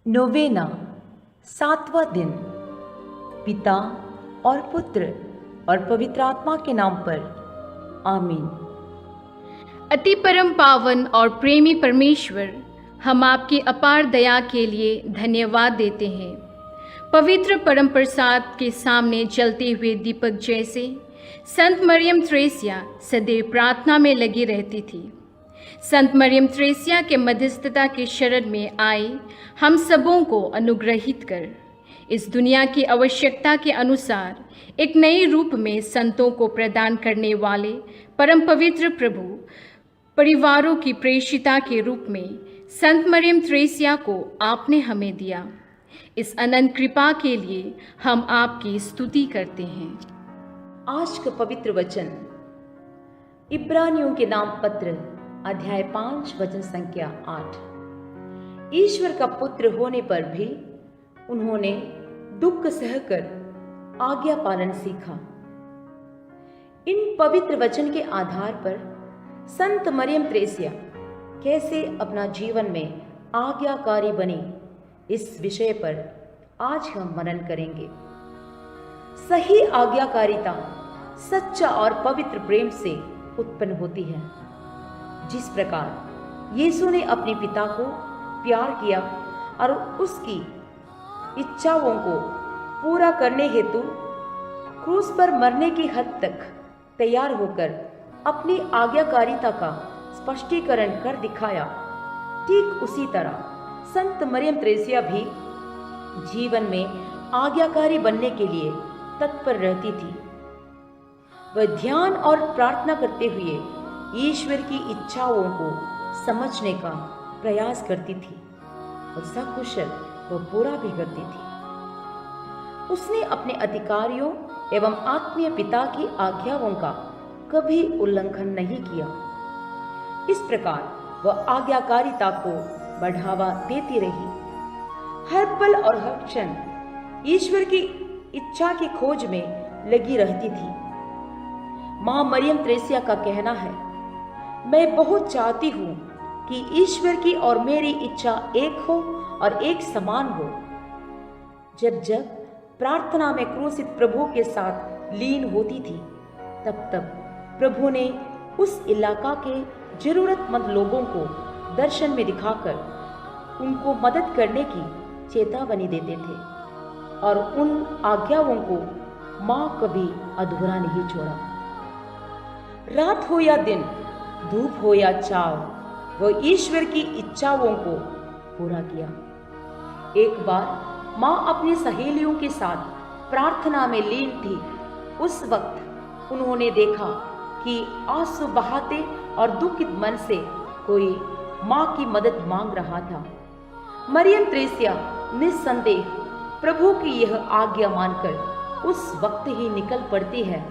Novena 7वां दिन। पिता और पुत्र और पवित्र आत्मा के नाम पर आमीन। अति परम पावन और प्रेमी परमेश्वर, हम आपकी अपार दया के लिए धन्यवाद देते हैं। पवित्र परम प्रसाद के सामने जलते हुए दीपक जैसे संत मरियम थ्रेसिया सदैव प्रार्थना में लगी रहती थी। संत मरियम थ्रेसिया के मध्यस्थता की शरण में आए हम सबों को अनुग्रहित कर इस दुनिया की आवश्यकता के अनुसार एक नए रूप में संतों को प्रदान करने वाले परम पवित्र प्रभु परिवारों की प्रेषिता के रूप में संत मरियम थ्रेसिया को आपने हमें दिया। इस अनंत कृपा के लिए हम आपकी स्तुति करते हैं। आज का पवित्र वचन इब्रानियों के नाम पत्र अध्याय 5 वचन संख्या 8। ईश्वर का पुत्र होने पर भी उन्होंने दुख सहकर आज्ञा पालन सीखा। इन पवित्र वचन के आधार पर संत मरियम थ्रेसिया कैसे अपना जीवन में आज्ञाकारी बनी, इस विषय पर आज हम मनन करेंगे। सही आज्ञाकारिता सच्चा और पवित्र प्रेम से उत्पन्न होती है। जिस प्रकार यीशु ने अपने पिता को प्यार किया और उसकी इच्छाओं को पूरा करने हेतु क्रूस पर मरने की हद तक तैयार होकर अपनी आज्ञाकारिता का स्पष्टीकरण कर दिखाया, ठीक उसी तरह संत मरियम थ्रेसिया भी जीवन में आज्ञाकारी बनने के लिए तत्पर रहती थी। वह ध्यान और प्रार्थना करते हुए ईश्वर की इच्छाओं को समझने का प्रयास करती थी और सकुशल वह पूरा भी करती थी। उसने अपने अधिकारियों एवं आत्मीय पिता की आज्ञाओं का कभी उल्लंघन नहीं किया। इस प्रकार वह आज्ञाकारिता को बढ़ावा देती रही। हर पल और हर क्षण ईश्वर की इच्छा की खोज में लगी रहती थी। मां मरियम थ्रेसिया का कहना है, मैं बहुत चाहती हूं कि ईश्वर की और मेरी इच्छा एक हो और एक समान हो। जब जब प्रार्थना में क्रूसित प्रभु के साथ लीन होती थी, तब तब प्रभु ने उस इलाका के जरूरतमंद लोगों को दर्शन में दिखाकर उनको मदद करने की चेतावनी देते थे और उन आज्ञाओं को मां कभी अधूरा नहीं छोड़ा। रात हो या दिन, धूप हो या छाव, वह ईश्वर की इच्छाओं को पूरा किया। एक बार मां अपनी सहेलियों के साथ प्रार्थना में लीन थी। उस वक्त उन्होंने देखा कि आंसू बहाते और दुखित मन से कोई मां की मदद मांग रहा था। मरियम थ्रेसिया निस्संदेह प्रभु की यह आज्ञा मानकर उस वक्त ही निकल पड़ती है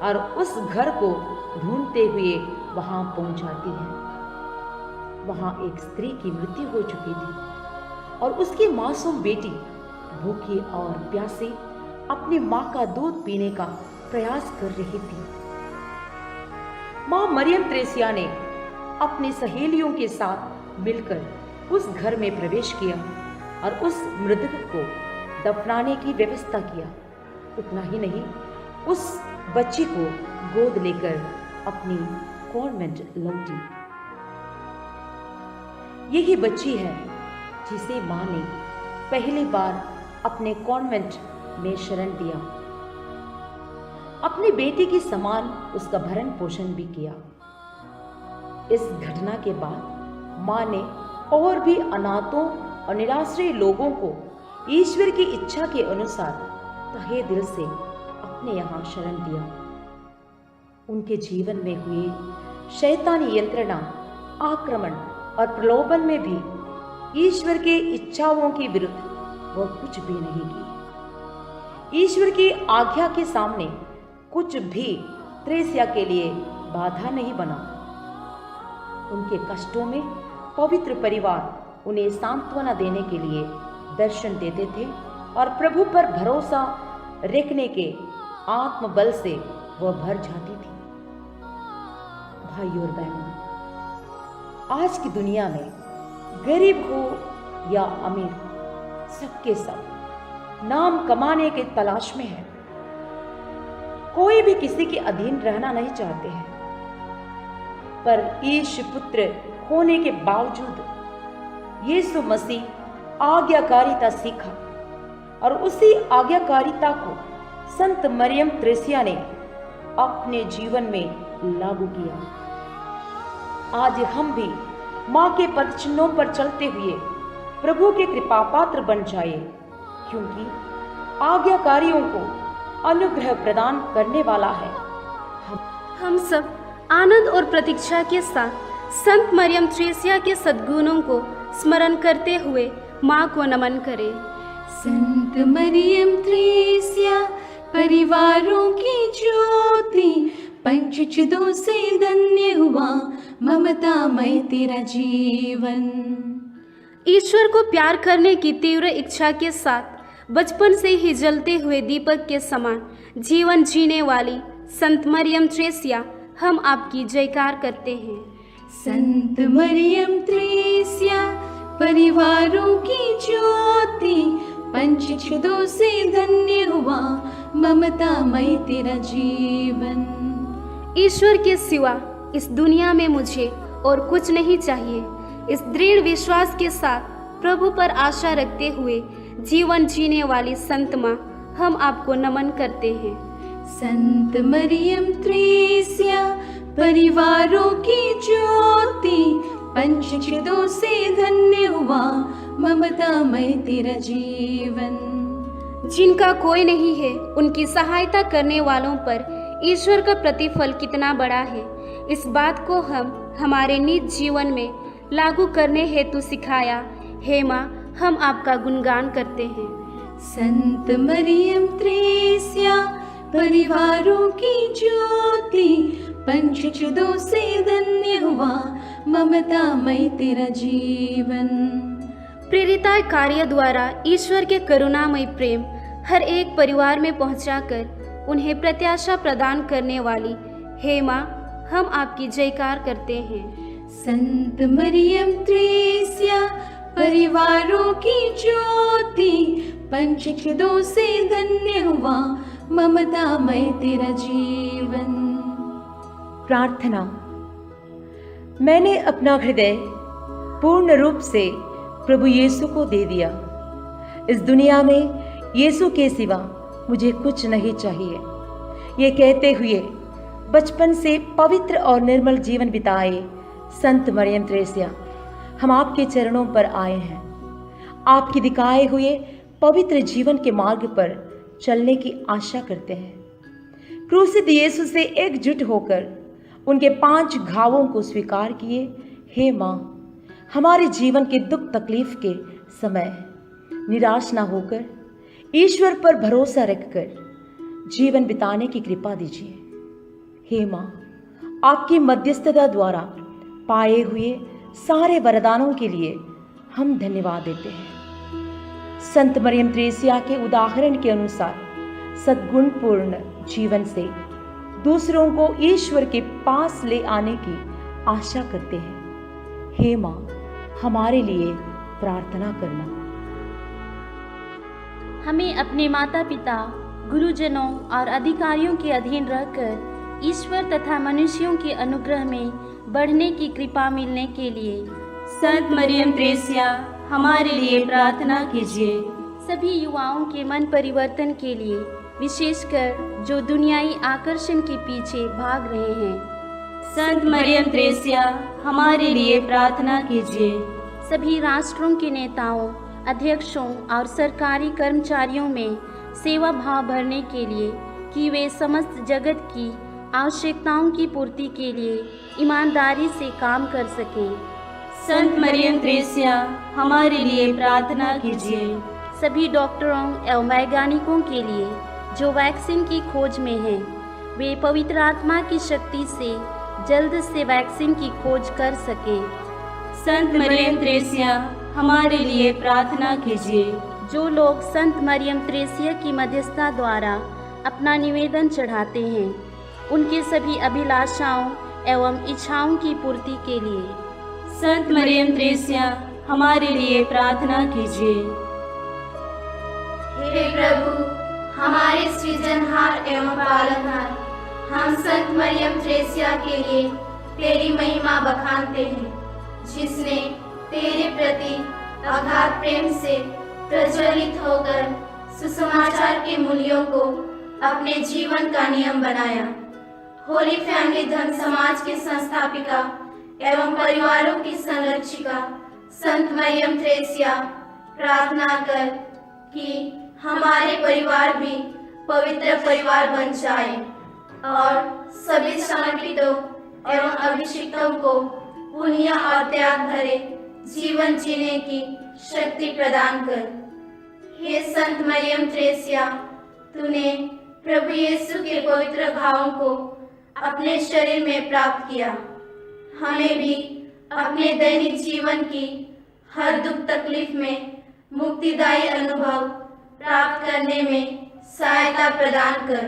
और उस घर को ढूंढते हुए वहां पहुंच जाती है। वहां एक स्त्री की मृत्यु हो चुकी थी और उसकी मासूम बेटी भूखी और प्यासी अपनी मां का दूध पीने का प्रयास कर रही थी। मां मरियम थ्रेसिया ने अपनी सहेलियों के साथ मिलकर उस घर में प्रवेश किया और उस मृतक को दफनाने की व्यवस्था किया। उतना ही नहीं, उस बच्ची को गोद लेकर अपनी कॉन्वेंट लौटी। यही बच्ची है जिसे मां ने पहली बार अपने कॉन्वेंट में शरण दिया। अपनी बेटी की समान उसका भरण पोषण भी किया। इस घटना के बाद मां ने और भी अनाथों और निराश्रय लोगों को ईश्वर की इच्छा के अनुसार तहे दिल से अपने यहाँ शरण दिया। उनके जीवन में हुए शैतानी यंत्रणा, आक्रमण और प्रलोभन में भी ईश्वर के इच्छाओं के विरुद्ध वह कुछ भी नहीं की। ईश्वर की आज्ञा के सामने कुछ भी थ्रेसिया के लिए बाधा नहीं बना। उनके कष्टों में पवित्र परिवार उन्हें सांत्वना देने के लिए दर्शन देते थे और प्रभु पर भरोसा रखने के आत्मबल से वह भर जाती थी। भाइयों और बहनों, आज की दुनिया में गरीब हो या अमीर, सबके सब नाम कमाने के तलाश में है। कोई भी किसी के अधीन रहना नहीं चाहते हैं, पर ईश पुत्र होने के बावजूद यीशु मसीह आज्ञाकारिता सीखा और उसी आज्ञाकारिता को संत मरियम त्रेसिया ने अपने जीवन में लागू किया। आज हम भी मां के पद चिन्हों पर चलते हुए प्रभु के कृपा पात्र बन जाए, क्योंकि आज्ञाकारियों को अनुग्रह प्रदान करने वाला है। हम सब आनंद और प्रतीक्षा के साथ संत मरियम त्रेसिया के सद्गुणों को स्मरण करते हुए माँ को नमन करें। संत मरियम त्रेसिया परिवारों की ज्योति, पंचचुदों से धन्य हुआ ममतामय तेरा जीवन। ईश्वर को प्यार करने की तीव्र इच्छा के साथ बचपन से ही जलते हुए दीपक के समान जीवन जीने वाली संत मरियम त्रेसिया, हम आपकी जयकार करते हैं। संत मरियम त्रेसिया परिवारों की ज्योति, पंचचुदों से धन्य हुआ ममतामय तेरा जीवन। ईश्वर के सिवा इस दुनिया में मुझे और कुछ नहीं चाहिए। इस दृढ़ विश्वास के साथ प्रभु पर आशा रखते हुए जीवन जीने वाली संत माँ, हम आपको नमन करते हैं। संत मरियम त्रेसिया परिवारों की ज्योति, पंचचुदों से धन्य हुआ ममतामय तेरा जीवन। जिनका कोई नहीं है, उनकी सहायता करने वालों पर ईश्वर का प्रतिफल कितना बड़ा है, इस बात को हम हमारे निज जीवन में लागू करने हेतु सिखाया। हे माँ, हम आपका गुणगान करते हैं। संत मरियम त्रेसिया परिवारों की ज्योति, पंचचुदों से धन्य हुआ ममतामय तेरा जीवन। प्रेरिता कार्य द्वारा ईश्वर के करुणामय प्रेम हर एक परिवार में पहुंचाकर उन्हें प्रत्याशा प्रदान करने वाली हे माँ, हम आपकी जयकार करते हैं। संत मरियम त्रेसिया परिवारों की ज्योति, पंचचुदों से धन्य हुआ ममतामय तेरा जीवन। प्रार्थना। मैंने अपना हृदय पूर्ण रूप से प्रभु यीशु को दे दिया। इस दुनिया में यीशु के सिवा मुझे कुछ नहीं चाहिए। ये कहते हुए बचपन से पवित्र और निर्मल जीवन बिताए संत मरियम त्रेसिया, हम आपके चरणों पर आए हैं। आपके दिखाए हुए पवित्र जीवन के मार्ग पर चलने की आशा करते हैं। क्रूसित यीशु से एकजुट होकर उनके 5 घावों को स्वीकार किए। हे माँ, हमारे जीवन के दुख तकलीफ के समय निराश ना होकर ईश्वर पर भरोसा रखकर जीवन बिताने की कृपा दीजिए। हे माँ, आपकी मध्यस्थता द्वारा पाए हुए सारे वरदानों के लिए हम धन्यवाद देते हैं। संत मरियम त्रेसिया के उदाहरण के अनुसार सद्गुणपूर्ण जीवन से दूसरों को ईश्वर के पास ले आने की आशा करते हैं। हे माँ, हमारे लिए प्रार्थना करना। हमें अपने माता पिता, गुरुजनों और अधिकारियों के अधीन रहकर ईश्वर तथा मनुष्यों के अनुग्रह में बढ़ने की कृपा मिलने के लिए संत मरियम त्रेसिया हमारे लिए प्रार्थना कीजिए। सभी युवाओं के मन परिवर्तन के लिए, विशेषकर जो दुनियाई आकर्षण के पीछे भाग रहे हैं, संत मरियम त्रेसिया हमारे लिए प्रार्थना कीजिए। सभी राष्ट्रों के नेताओं, अध्यक्षों और सरकारी कर्मचारियों में सेवा भाव भरने के लिए कि वे समस्त जगत की आवश्यकताओं की पूर्ति के लिए ईमानदारी से काम कर सकें। संत मरियम त्रेसिया हमारे लिए प्रार्थना कीजिए। सभी डॉक्टरों एवं वैज्ञानिकों के लिए जो वैक्सीन की खोज में हैं, वे पवित्र आत्मा की शक्ति से जल्द से वैक्सीन की खोज कर सकें। संत मरियम त्रेसिया हमारे लिए प्रार्थना कीजिए। जो लोग संत मरियम त्रेसिया की मध्यस्थता द्वारा अपना निवेदन चढ़ाते हैं, उनके सभी अभिलाषाओं एवं इच्छाओं की पूर्ति के लिए संत मरियम त्रेसिया हमारे लिए प्रार्थना कीजिए। हमारे सृजनहार एवं पालनहार, हम संत मरियम थ्रेसिया के लिए तेरी महिमा बखानते हैं, जिसने तेरे प्रति अगाध प्रेम से प्रज्वलित होकर सुसमाचार के मूल्यों को अपने जीवन का नियम बनाया। होली फैमिली धर्म समाज की संस्थापिका एवं परिवारों की संरक्षिका संत मरियम थ्रेसिया, प्रार्थना कर कि हमारे परिवार भी पवित्र परिवार बन जाए और सभी समर्पितों एवं अभिषिक्तों को पुण्य और त्याग भरे जीवन जीने की शक्ति प्रदान कर। हे संत मरियम थ्रेसिया, तूने प्रभु यीशु के पवित्र भावों को अपने शरीर में प्राप्त किया। हमें भी अपने दैनिक जीवन की हर दुख तकलीफ में मुक्तिदायी अनुभव प्राप्त करने में सहायता प्रदान कर।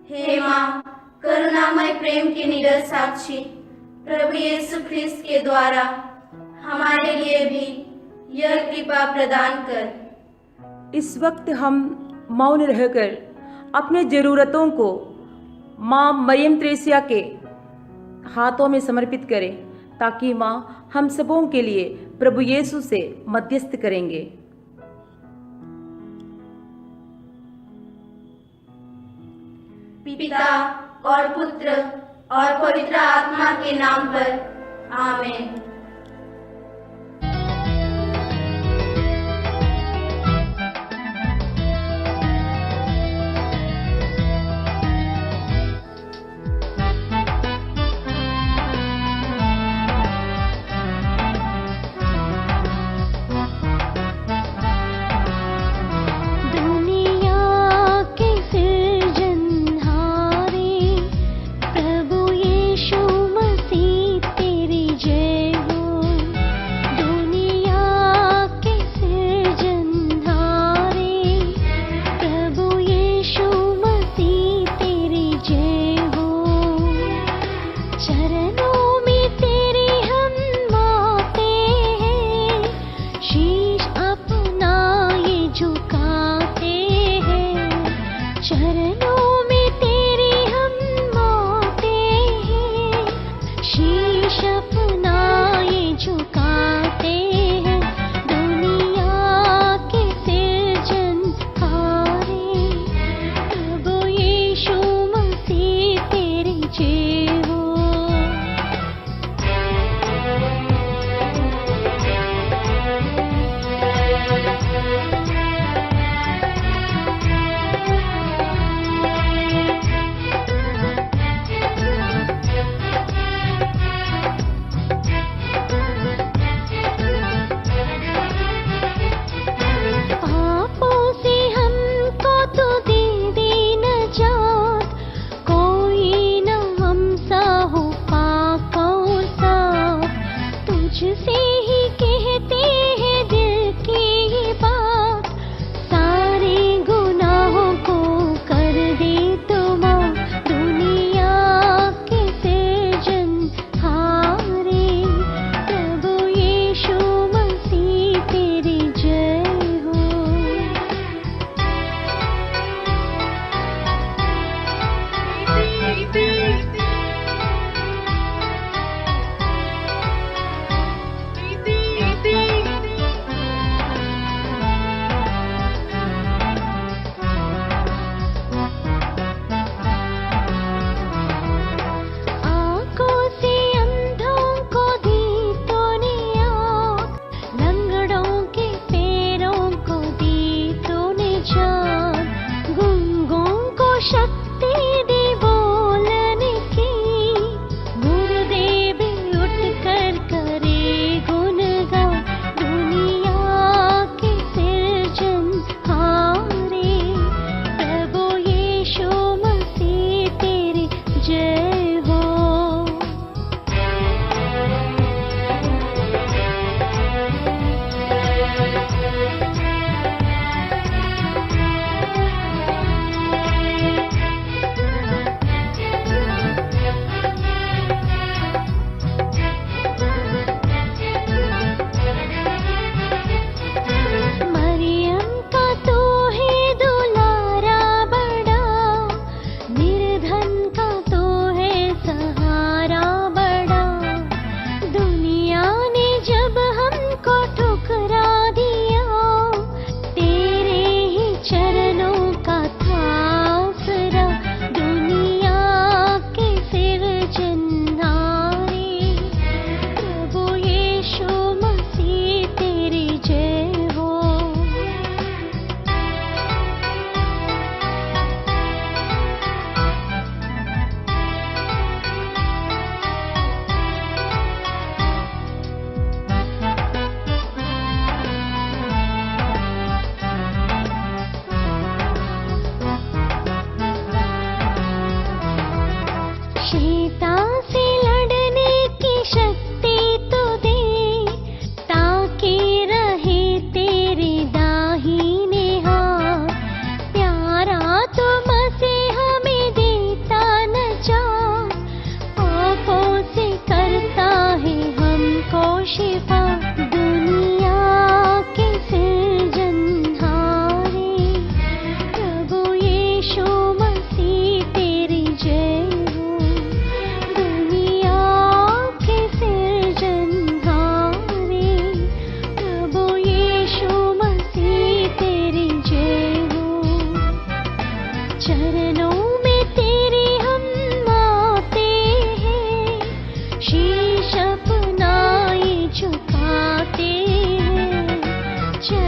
हे माँ, करुणामय प्रेम की निडर साक्षी प्रभु यीशु ख्रिस्त के द्वारा हमारे लिए भी यह कृपा प्रदान कर। इस वक्त हम मौन रहकर अपने ज़रूरतों को माँ मरियम थ्रेसिया के हाथों में समर्पित करें, ताकि माँ हम सबों के लिए प्रभु यीशु से मध्यस्थ करेंगे। पिता और पुत्र और पवित्र आत्मा के नाम पर आमीन। प्रभु यीशु मसीह तेरी जय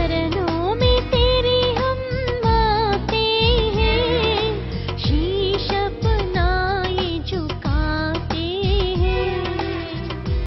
चरणों